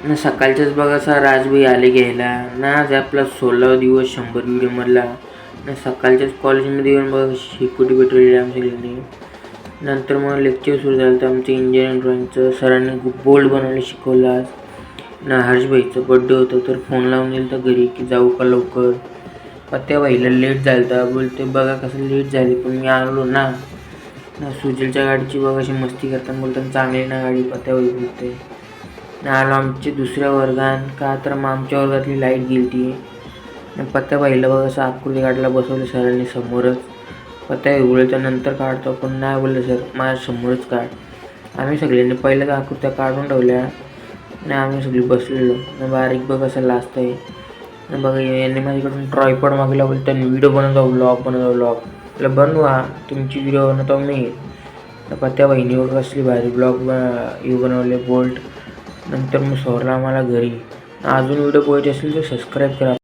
ना सकाळच्याच बघा असा राजभाई आले घ्यायला ना, आज आपला 16वा दिवस 100 व्हिडिओमधला ना. सकाळच्याच कॉलेजमध्ये येऊन बघा शेकोटी भेटवलेली आमच्या सगळ्यांनी. नंतर मग लेक्चर सुरू झालं तर आमचं इंजिनिअरिंग ड्रॉइंगचं सरांनी खूप बोल्ड बनवायला शिकवलं. आज ना हर्षभाईचा बड्डे होता तर फोन लावून दिलं तर घरी की जाऊ का लवकर. त्या भाईला लेट झालं तर बोलते बघा कसं लेट झाली पण मी आलो ना. सुजलच्या गाडीची बघा अशी मस्ती करताना बोलताना चांगली ना गाडी. त्या भाई बोलते आलो आमच्या दुसऱ्या वर्गात का तर मग आमच्या वर्गातली लाईट गेली ती. पत्त्या बाईला बघा असं आकृती काढला बसवलं सरांनी समोरच. पत्त्या बोलल्या नंतर काढतो पण नाही बोलले सर माझ्या समोरच काढ. आम्ही सगळ्यांनी पहिल्याच आकृत्या काढून ठेवल्या आणि आम्ही सगळी बसलेलो. बारीक बघ असं लास्ट आहे बघा. यांनी माझ्याकडून ट्रायपॉड मागला बोलतो व्हिडिओ बनवतो व्लॉग बनवा तुमची व्हिडिओ बनवतो मी. तर पत्त्या बहिणीवर कसली भारी ब्लॉग बनवले बोल्ट. नंतर मग सोडला आम्हाला घरी. अजून व्हिडिओ पाहिजे असेल तर सबस्क्राईब करा.